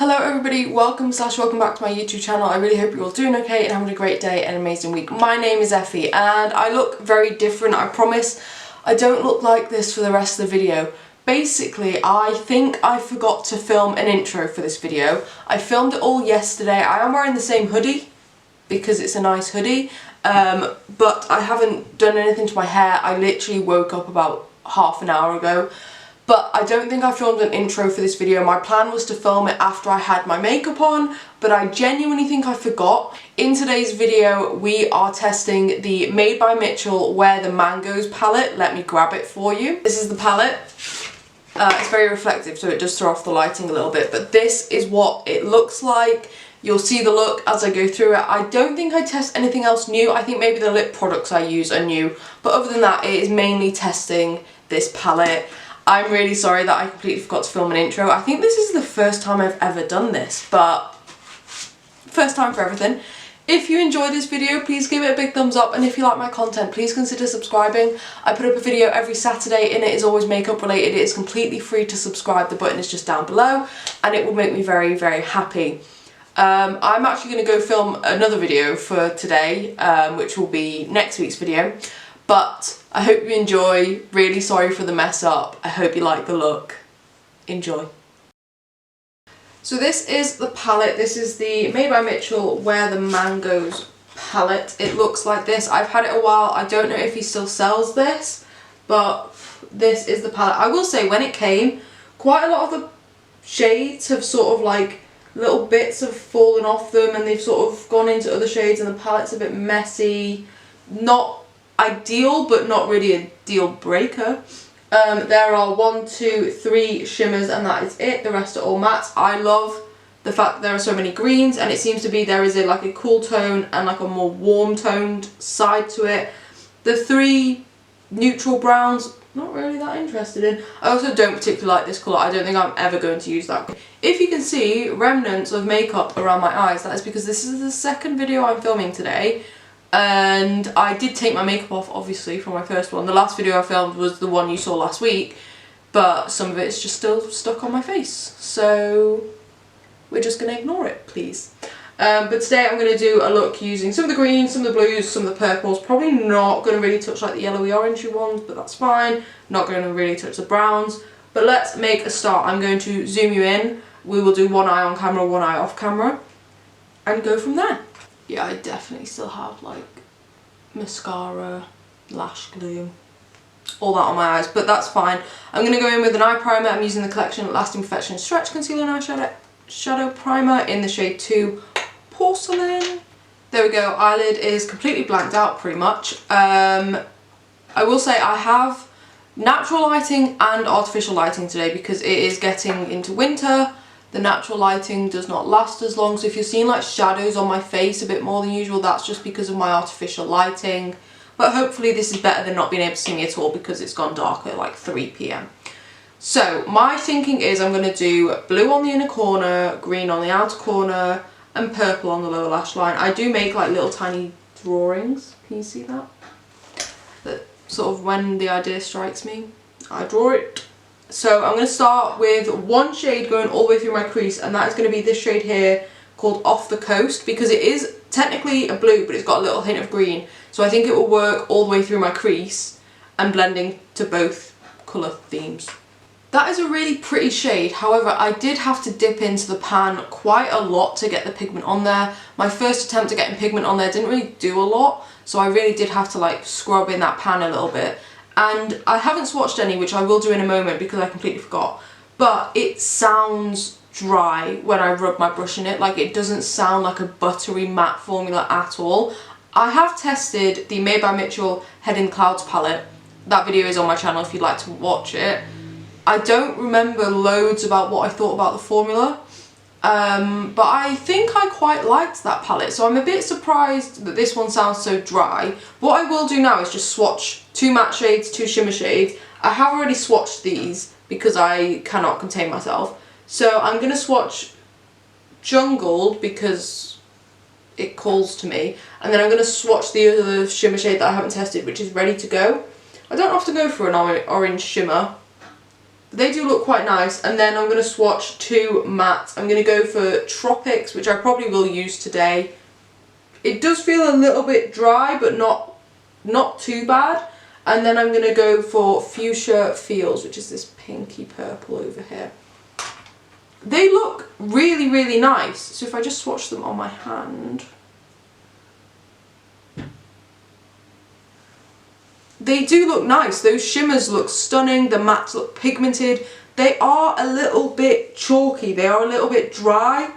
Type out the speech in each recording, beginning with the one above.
Hello everybody, welcome back to my YouTube channel. I really hope you're all doing okay and having a great day and an amazing week. My name is Effie and I look very different, I promise. I don't look like this for the rest of the video. Basically, I think I forgot to film an intro for this video. I filmed it all yesterday. I am wearing the same hoodie because it's a nice hoodie, but I haven't done anything to my hair. I literally woke up about half an hour ago. But I don't think I filmed an intro for this video. My plan was to film it after I had my makeup on, but I genuinely think I forgot. In today's video, we are testing the Made by Mitchell Where the Mangoes palette. Let me grab it for you. This is the palette. It's very reflective, so it does throw off the lighting a little bit, but this is what it looks like. You'll see the look as I go through it. I don't think I test anything else new. I think maybe the lip products I use are new, but other than that, it is mainly testing this palette. I'm really sorry that I completely forgot to film an intro. I think this is the first time I've ever done this, but first time for everything. If you enjoyed this video, please give it a big thumbs up, and if you like my content, please consider subscribing. I put up a video every Saturday and it is always makeup related. It is completely free to subscribe. The button is just down below and it will make me very, very happy. I'm actually going to go film another video for today, which will be next week's video. But I hope you enjoy. Really sorry for the mess up. I hope you like the look. Enjoy. So this is the palette. This is the Made by Mitchell Where the Mangoes palette. It looks like this. I've had it a while. I don't know if he still sells this, but this is the palette. I will say when it came, quite a lot of the shades have sort of like little bits have fallen off them and they've sort of gone into other shades and the palette's a bit messy. Not ideal, but not really a deal breaker. There are 1, 2, 3 shimmers and that is it. The rest are all mattes. I love the fact that there are so many greens, and it seems to be there is like a cool tone and like a more warm toned side to it. The 3 neutral browns, not really that interested in. I also don't particularly like this colour. I don't think I'm ever going to use that. If you can see remnants of makeup around my eyes, that is because this is the second video I'm filming today. And I did take my makeup off, obviously, from my first one. The last video I filmed was the one you saw last week, but some of it's just still stuck on my face. So we're just going to ignore it, please. But today I'm going to do a look using some of the greens, some of the blues, some of the purples. Probably not going to really touch like the yellowy orangey ones, but that's fine. Not going to really touch the browns. But let's make a start. I'm going to zoom you in. We will do one eye on camera, one eye off camera, and go from there. Yeah, I definitely still have like mascara, lash glue, all that on my eyes, but that's fine. I'm going to go in with an eye primer. I'm using the Collection Lasting Perfection Stretch Concealer and Eyeshadow Primer in the shade 2 Porcelain. There we go, eyelid is completely blanked out pretty much. I will say I have natural lighting and artificial lighting today because it is getting into winter. The natural lighting does not last as long, so if you're seeing like shadows on my face a bit more than usual, that's just because of my artificial lighting. But hopefully this is better than not being able to see me at all because it's gone dark at like 3 PM. So my thinking is I'm going to do blue on the inner corner, green on the outer corner, and purple on the lower lash line. I do make like little tiny drawings. Can you see that? That sort of when the idea strikes me, I draw it. So I'm going to start with one shade going all the way through my crease, and that is going to be this shade here called Off the Coast, because it is technically a blue but it's got a little hint of green, so I think it will work all the way through my crease and blending to both colour themes. That is a really pretty shade. However, I did have to dip into the pan quite a lot to get the pigment on there. My first attempt at getting pigment on there didn't really do a lot, so I really did have to like scrub in that pan a little bit. And I haven't swatched any, which I will do in a moment because I completely forgot, but it sounds dry when I rub my brush in it. Like, it doesn't sound like a buttery matte formula at all. I have tested the Made by Mitchell Head in Clouds palette. That video is on my channel if you'd like to watch it. I don't remember loads about what I thought about the formula, but I think I quite liked that palette, so I'm a bit surprised that this one sounds so dry. What I will do now is just swatch 2 matte shades, 2 shimmer shades. I have already swatched these because I cannot contain myself. So I'm going to swatch Jungled because it calls to me, and then I'm going to swatch the other shimmer shade that I haven't tested, which is Ready to Go. I don't often go for an orange shimmer, They do look quite nice. And then I'm going to swatch 2 mattes. I'm going to go for Tropics, which I probably will use today. It does feel a little bit dry, but not too bad. And then I'm going to go for Fuchsia Feels, which is this pinky purple over here. They look really, really nice. So if I just swatch them on my hand. They do look nice. Those shimmers look stunning. The mattes look pigmented. They are a little bit chalky. They are a little bit dry,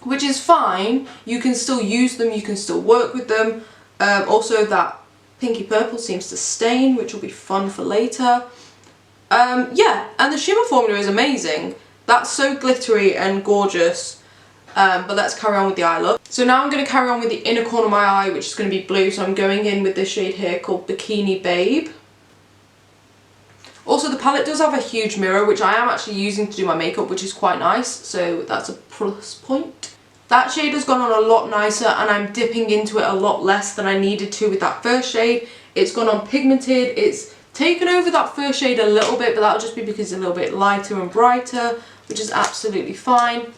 which is fine. You can still use them. You can still work with them. Also, that pinky purple seems to stain, which will be fun for later. Yeah, and the shimmer formula is amazing. That's so glittery and gorgeous. But let's carry on with the eye look. So now I'm going to carry on with the inner corner of my eye, which is going to be blue. So I'm going in with this shade here called Bikini Babe. Also, the palette does have a huge mirror, which I am actually using to do my makeup, which is quite nice. So that's a plus point. That shade has gone on a lot nicer, and I'm dipping into it a lot less than I needed to with that first shade. It's gone on pigmented. It's taken over that first shade a little bit, but that'll just be because it's a little bit lighter and brighter, which is absolutely fine.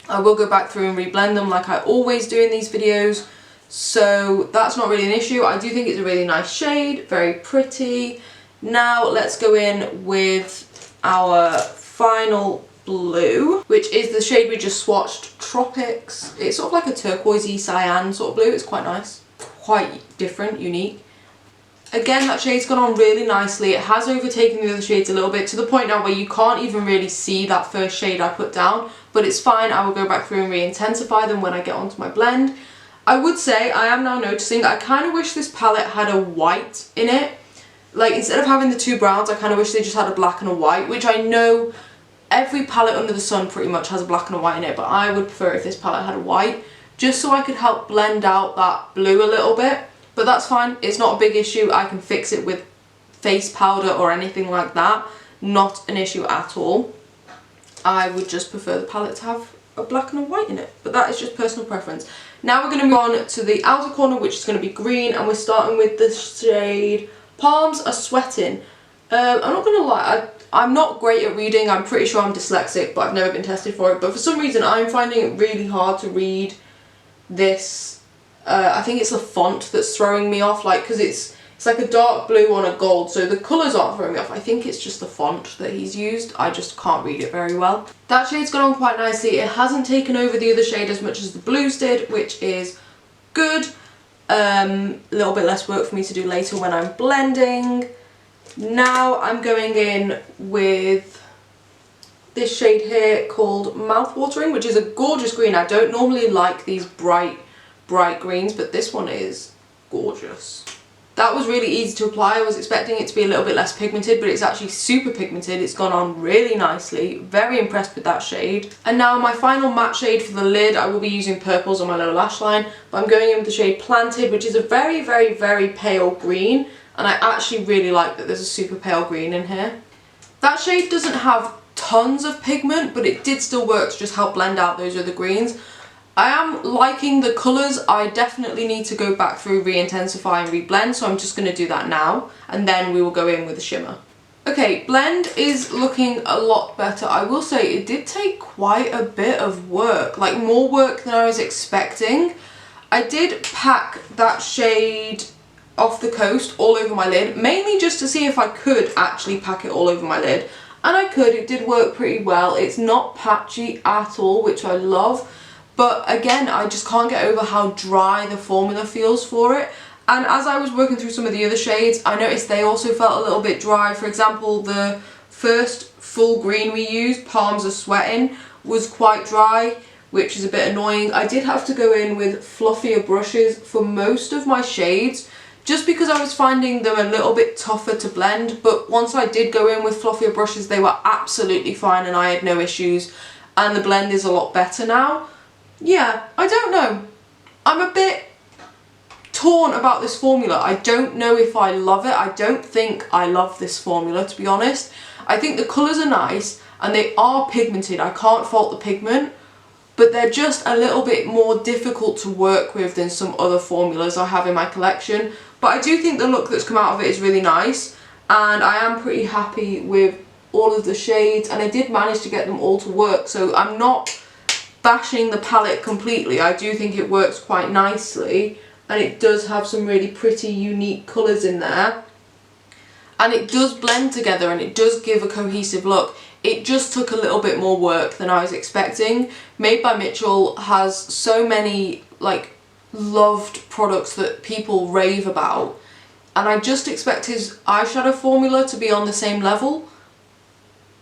I will go back through and reblend them like I always do in these videos, so that's not really an issue. I do think it's a really nice shade, very pretty. Now let's go in with our final blue, which is the shade we just swatched, Tropics. It's sort of like a turquoisey cyan sort of blue. It's quite nice, quite different, unique. Again, that shade's gone on really nicely. It has overtaken the other shades a little bit, to the point now where you can't even really see that first shade I put down, but it's fine. I will go back through and re-intensify them when I get onto my blend. I would say I am now noticing that I kind of wish this palette had a white in it. Like, instead of having the 2 browns, I kind of wish they just had a black and a white, which I know every palette under the sun pretty much has a black and a white in it, but I would prefer if this palette had a white, just so I could help blend out that blue a little bit. But that's fine, it's not a big issue. I can fix it with face powder or anything like that. Not an issue at all. I would just prefer the palette to have a black and a white in it, but that is just personal preference. Now we're going to move on to the outer corner, which is going to be green, and we're starting with the shade Palms Are Sweating. I'm not going to lie, I'm not great at reading. I'm pretty sure I'm dyslexic, but I've never been tested for it. But for some reason, I'm finding it really hard to read this. I think it's the font that's throwing me off, like, because it's like a dark blue on a gold, so the colours aren't throwing me off. I think it's just the font that he's used. I just can't read it very well. That shade's gone on quite nicely. It hasn't taken over the other shade as much as the blues did, which is good. A little bit less work for me to do later when I'm blending. Now I'm going in with this shade here called Mouthwatering, which is a gorgeous green. I don't normally like these bright greens, but this one is gorgeous. That was really easy to apply. I was expecting it to be a little bit less pigmented, but it's actually super pigmented. It's gone on really nicely. Very impressed with that shade. And now my final matte shade for the lid, I will be using purples on my lower lash line, but I'm going in with the shade Planted, which is a very, very, very pale green, and I actually really like that there's a super pale green in here. That shade doesn't have tons of pigment, but it did still work to just help blend out those other greens. I am liking the colours. I definitely need to go back through, re-intensify and reblend, so I'm just going to do that now, and then we will go in with the shimmer. Okay, blend is looking a lot better. I will say it did take quite a bit of work, like more work than I was expecting. I did pack that shade Off the Coast all over my lid, mainly just to see if I could actually pack it all over my lid, and I could. It did work pretty well. It's not patchy at all, which I love. But again, I just can't get over how dry the formula feels for it. And as I was working through some of the other shades, I noticed they also felt a little bit dry. For example, the first full green we used, Palms Are Sweating, was quite dry, which is a bit annoying. I did have to go in with fluffier brushes for most of my shades, just because I was finding them a little bit tougher to blend. But once I did go in with fluffier brushes, they were absolutely fine and I had no issues. And the blend is a lot better now. Yeah, I don't know. I'm a bit torn about this formula. I don't know if I love it. I don't think I love this formula, to be honest. I think the colours are nice and they are pigmented. I can't fault the pigment, but they're just a little bit more difficult to work with than some other formulas I have in my collection. But I do think the look that's come out of it is really nice, and I am pretty happy with all of the shades, and I did manage to get them all to work, so I'm not bashing the palette completely. I do think it works quite nicely, and it does have some really pretty unique colours in there, and it does blend together and it does give a cohesive look. It just took a little bit more work than I was expecting. Made by Mitchell has so many like loved products that people rave about, and I just expect his eyeshadow formula to be on the same level,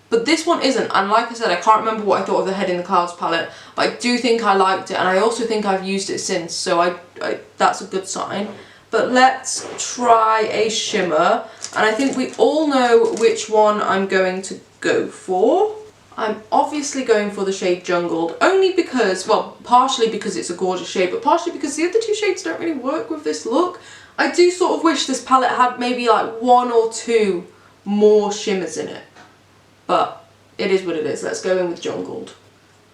but this one isn't. And like I said, I can't remember what I thought of the Head in the Clouds palette, but I do think I liked it, and I also think I've used it since, so I that's a good sign. But let's try a shimmer, and I think we all know which one I'm going to go for. I'm obviously going for the shade Jungled, only because, well, partially because it's a gorgeous shade, but partially because the other two shades don't really work with this look. I do sort of wish this palette had maybe like 1 or 2 more shimmers in it, but it is what it is. Let's go in with Jungled.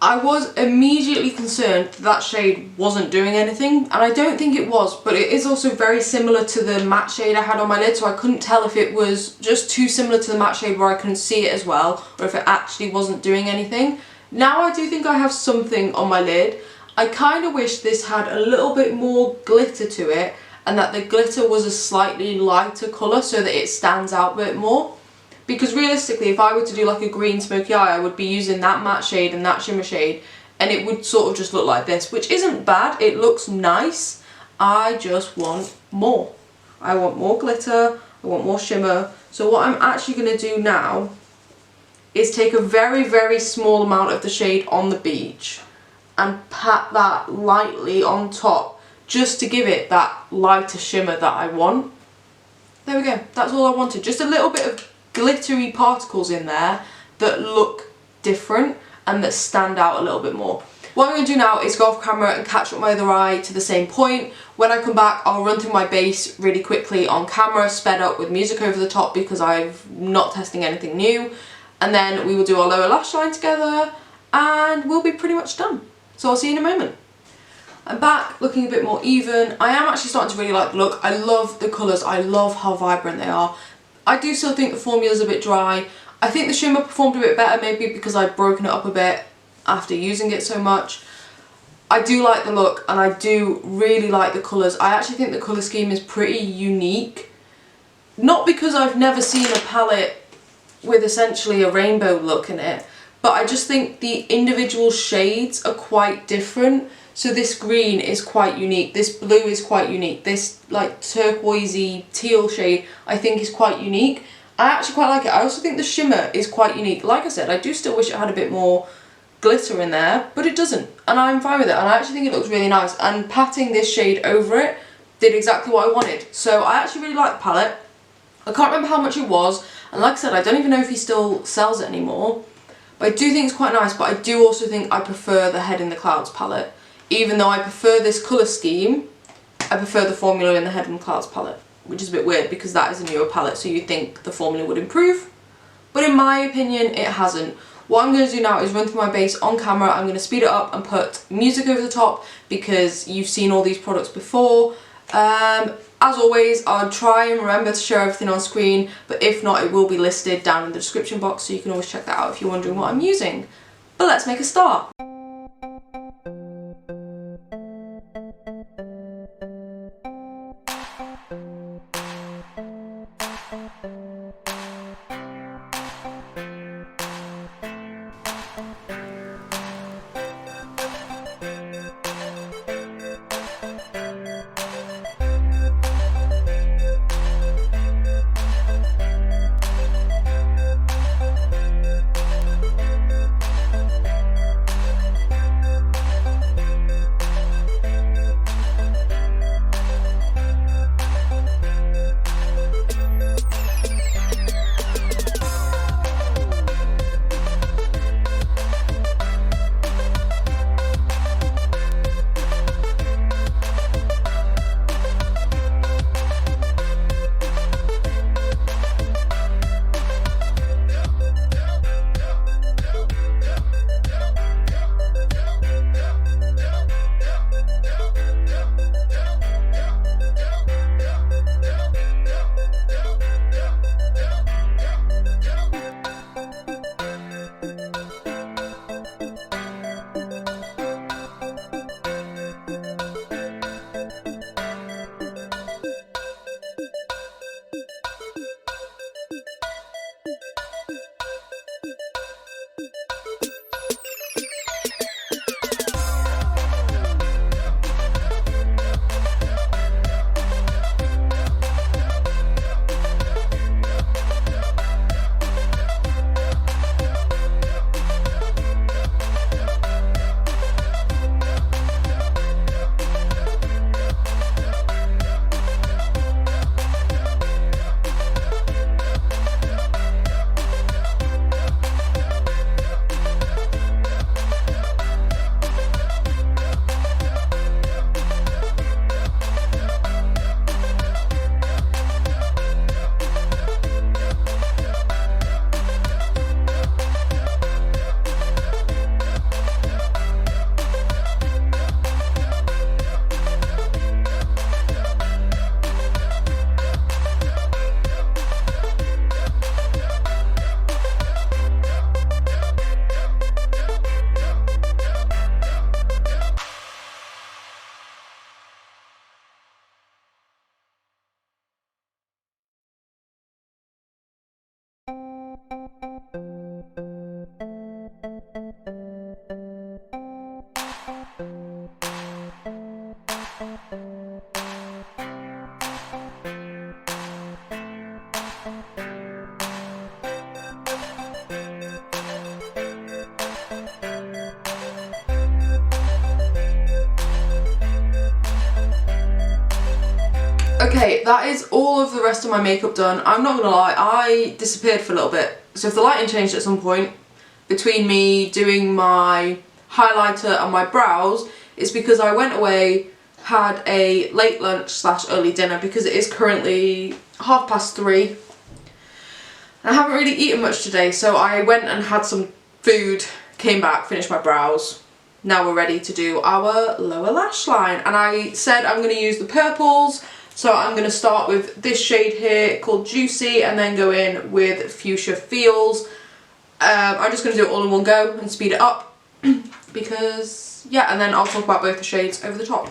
I was immediately concerned that shade wasn't doing anything, and I don't think it was, but it is also very similar to the matte shade I had on my lid, so I couldn't tell if it was just too similar to the matte shade where I couldn't see it as well, or if it actually wasn't doing anything. Now I do think I have something on my lid. I kind of wish this had a little bit more glitter to it, and that the glitter was a slightly lighter colour so that it stands out a bit more. Because realistically, if I were to do like a green smoky eye, I would be using that matte shade and that shimmer shade, and it would sort of just look like this, which isn't bad. It looks nice. I just want more. I want more glitter, I want more shimmer. So what I'm actually going to do now is take a very, very small amount of the shade on the beige and pat that lightly on top, just to give it that lighter shimmer that I want. There we go. That's all I wanted. Just a little bit of glittery particles in there that look different and that stand out a little bit more. What I'm going to do now is go off camera and catch up my other eye to the same point. When I come back, I'll run through my base really quickly on camera, sped up with music over the top because I'm not testing anything new, and then we will do our lower lash line together and we'll be pretty much done. So I'll see you in a moment. I'm back looking a bit more even. I am actually starting to really like the look. I love the colours, I love how vibrant they are. I do still think the formula's a bit dry. I think the shimmer performed a bit better, maybe because I'd broken it up a bit after using it so much. I do like the look, and I do really like the colours. I actually think the colour scheme is pretty unique. Not because I've never seen a palette with essentially a rainbow look in it, but I just think the individual shades are quite different. So this green is quite unique, this blue is quite unique, this like turquoisey teal shade I think is quite unique. I actually quite like it. I also think the shimmer is quite unique. Like I said, I do still wish it had a bit more glitter in there, but it doesn't, and I'm fine with it, and I actually think it looks really nice, and patting this shade over it did exactly what I wanted. So I actually really like the palette. I can't remember how much it was, and like I said, I don't even know if he still sells it anymore, but I do think it's quite nice. But I do also think I prefer the Head in the Clouds palette. Even though I prefer this colour scheme, I prefer the formula in the Head in the Clouds palette, which is a bit weird because that is a newer palette, so you'd think the formula would improve, but in my opinion it hasn't. What I'm going to do now is run through my base on camera. I'm going to speed it up and put music over the top because you've seen all these products before. As always, I'll try and remember to show everything on screen, but if not, it will be listed down in the description box, so you can always check that out if you're wondering what I'm using. But let's make a start. Okay, that is all of the rest of my makeup done. I'm not gonna lie, I disappeared for a little bit. So if the lighting changed at some point between me doing my highlighter and my brows, it's because I went away, had a late lunch / early dinner, because it is currently 3:30. I haven't really eaten much today, so I went and had some food, came back, finished my brows. Now we're ready to do our lower lash line, and I said I'm going to use the purples, so I'm going to start with this shade here called Juicy and then go in with Fuchsia Feels. I'm just going to do it all in one go and speed it up because, yeah, and then I'll talk about both the shades over the top.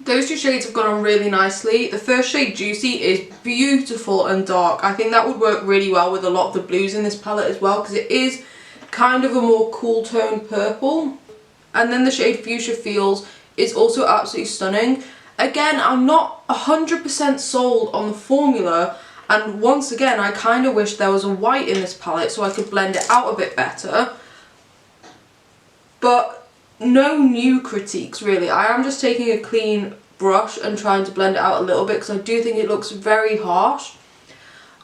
Those two shades have gone on really nicely. The first shade, Juicy, is beautiful and dark. I think that would work really well with a lot of the blues in this palette as well, because it is kind of a more cool toned purple. And then the shade Fuchsia Feels is also absolutely stunning. Again, I'm not 100% sold on the formula, and once again, I kind of wish there was a white in this palette so I could blend it out a bit better. But no new critiques really. I am just taking a clean brush and trying to blend it out a little bit because I do think it looks very harsh.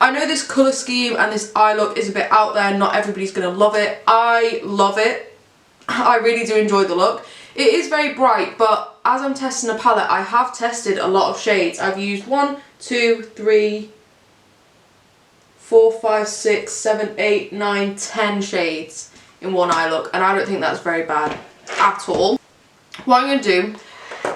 I know this colour scheme and this eye look is a bit out there, not everybody's going to love it. I love it. I really do enjoy the look. It is very bright, but as I'm testing a palette, I have tested a lot of shades. I've used 1, 2, 3, 4, 5, 6, 7, 8, 9, 10 shades in one eye look, and I don't think that's very bad at all. What I'm going to do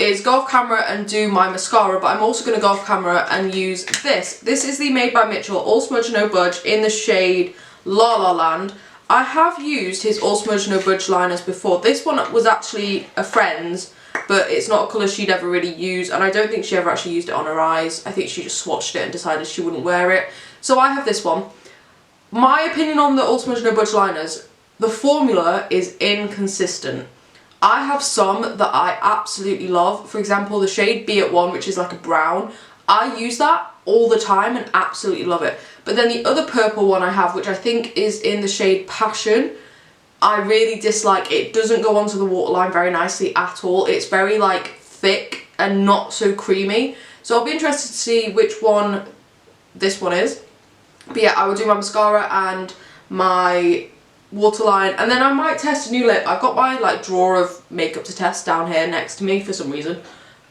is go off camera and do my mascara, but I'm also going to go off camera and use this. This is the Made by Mitchell All Smudge No Budge in the shade La La Land. I have used his All Smudge No Budge liners before. This one was actually a friend's, but it's not a colour she'd ever really used, and I don't think she ever actually used it on her eyes. I think she just swatched it and decided she wouldn't wear it. So I have this one. My opinion on the All Smudge No Budge liners, the formula is inconsistent. I have some that I absolutely love. For example, the shade Be It One, which is like a brown. I use that all the time and absolutely love it. But then the other purple one I have, which I think is in the shade Passion, I really dislike. It doesn't go onto the waterline very nicely at all. It's very like thick and not so creamy. So I'll be interested to see which one this one is. But yeah, I will do my mascara and my waterline, and then I might test a new lip. I've got my like drawer of makeup to test down here next to me for some reason,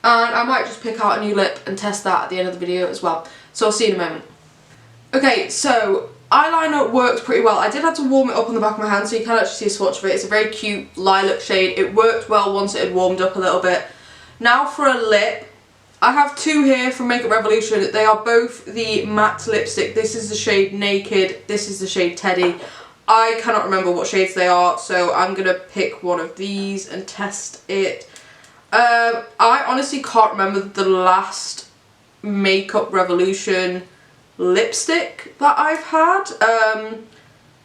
and I might just pick out a new lip and test that at the end of the video as well. So I'll see you in a moment. Okay, so eyeliner works pretty well. I did have to warm it up on the back of my hand so you can actually see a swatch of it. It's a very cute lilac shade. It worked well once it had warmed up a little bit. Now for a lip, I have two here from Makeup Revolution. They are both the matte lipstick. This is the shade Naked, this is the shade Teddy. I cannot remember what shades they are, so I'm going to pick one of these and test it. I honestly can't remember the last Makeup Revolution lipstick that I've had.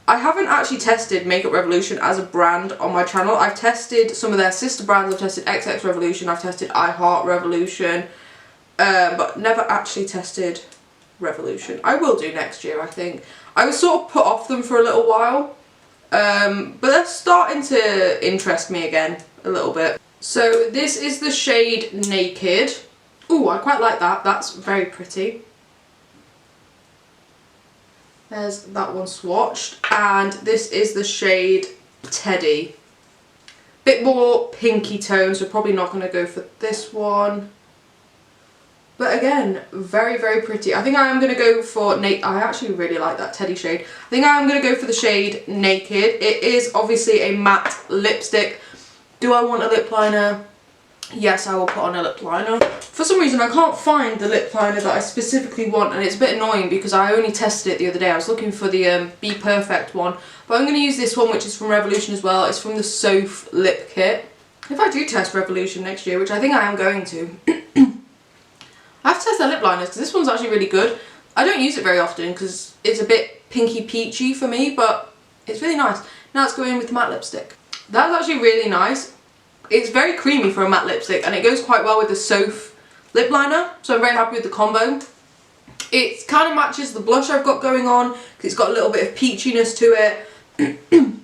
I haven't actually tested Makeup Revolution as a brand on my channel. I've tested some of their sister brands. I've tested XX Revolution, I've tested I Heart Revolution, but never actually tested Revolution. I will do next year, I think. I was sort of put off them for a little while, but they're starting to interest me again a little bit. So this is the shade Naked. Ooh, I quite like that. That's very pretty. There's that one swatched. And this is the shade Teddy. Bit more pinky tone, so probably not going to go for this one. But again, very, very pretty. I think I am going to go for I actually really like that Teddy shade. I think I am going to go for the shade Naked. It is obviously a matte lipstick. Do I want a lip liner? Yes, I will put on a lip liner. For some reason, I can't find the lip liner that I specifically want, and it's a bit annoying because I only tested it the other day. I was looking for the Be Perfect one. But I'm going to use this one, which is from Revolution as well. It's from the Soph Lip Kit. If I do test Revolution next year, which I think I am going to, I have to test their lip liners because this one's actually really good. I don't use it very often because it's a bit pinky peachy for me, but it's really nice. Now let's go in with matte lipstick. That's actually really nice. It's very creamy for a matte lipstick, and it goes quite well with the Soph lip liner, so I'm very happy with the combo. It kind of matches the blush I've got going on because it's got a little bit of peachiness to it.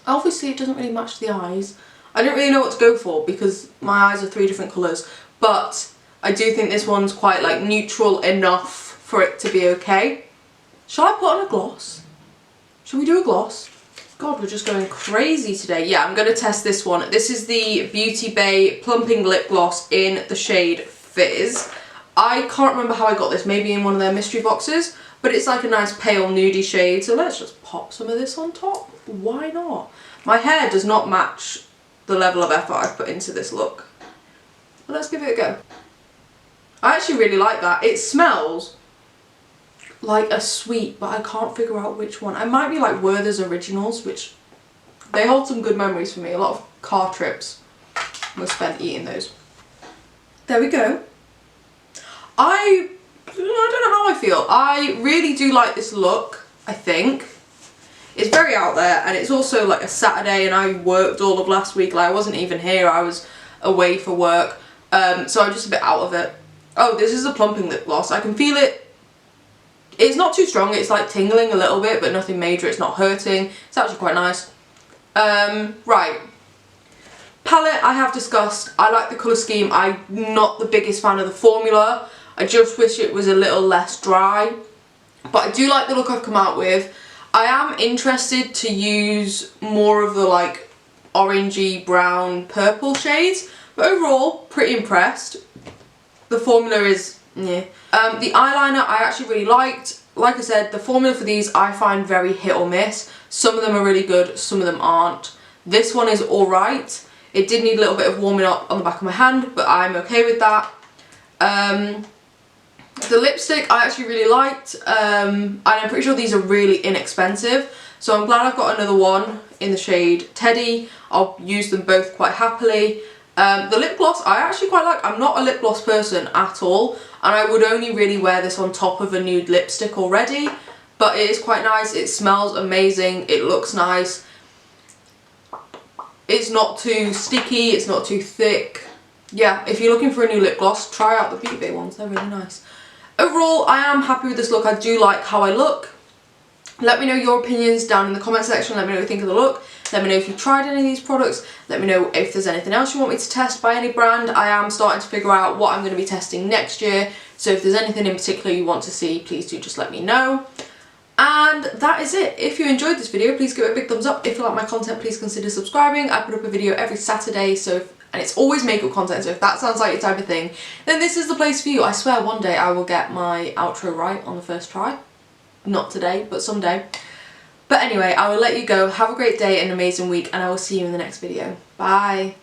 Obviously it doesn't really match the eyes. I don't really know what to go for because my eyes are 3 different colours, but I do think this one's quite like neutral enough for it to be okay. Shall I put on a gloss? Shall we do a gloss? God, we're just going crazy today. Yeah, I'm going to test this one. This is the Beauty Bay Plumping Lip Gloss in the shade Fizz. I can't remember how I got this, maybe in one of their mystery boxes, but it's like a nice pale nudie shade, so let's just pop some of this on top. Why not? My hair does not match the level of effort I've put into this look. But let's give it a go. I actually really like that. It smells like a sweet, but I can't figure out which one. I might be like Werther's Originals, which they hold some good memories for me. A lot of car trips were spent eating those. There we go. I don't know how I feel. I really do like this look, I think. It's very out there, and it's also like a Saturday, and I worked all of last week. Like, I wasn't even here, I was away for work. So I'm just a bit out of it. Oh, this is a plumping lip gloss. I can feel it. It's not too strong, it's like tingling a little bit, but nothing major, it's not hurting. It's actually quite nice. Right. Palette, I have discussed. I like the colour scheme. I'm not the biggest fan of the formula. I just wish it was a little less dry. But I do like the look I've come out with. I am interested to use more of the like orangey, brown, purple shades. But overall, pretty impressed. The formula is, yeah. The eyeliner I actually really liked. Like I said, the formula for these I find very hit or miss. Some of them are really good, some of them aren't. This one is alright. It did need a little bit of warming up on the back of my hand, but I'm okay with that. The lipstick I actually really liked, and I'm pretty sure these are really inexpensive. So I'm glad I've got another one in the shade Teddy. I'll use them both quite happily. The lip gloss I actually quite like. I'm not a lip gloss person at all, and I would only really wear this on top of a nude lipstick already, but it is quite nice. It smells amazing, it looks nice, it's not too sticky, it's not too thick. Yeah, if you're looking for a new lip gloss, try out the Beauty Bay ones, they're really nice. Overall, I am happy with this look. I do like how I look. Let me know your opinions down in the comment section. Let me know what you think of the look. Let me know if you've tried any of these products. Let me know if there's anything else you want me to test by any brand. I am starting to figure out what I'm going to be testing next year. So if there's anything in particular you want to see, please do just let me know. And that is it. If you enjoyed this video, please give it a big thumbs up. If you like my content, please consider subscribing. I put up a video every Saturday, and it's always makeup content, so if that sounds like your type of thing, then this is the place for you. I swear one day I will get my outro right on the first try. Not today, but someday. But anyway, I will let you go. Have a great day and an amazing week, and I will see you in the next video. Bye!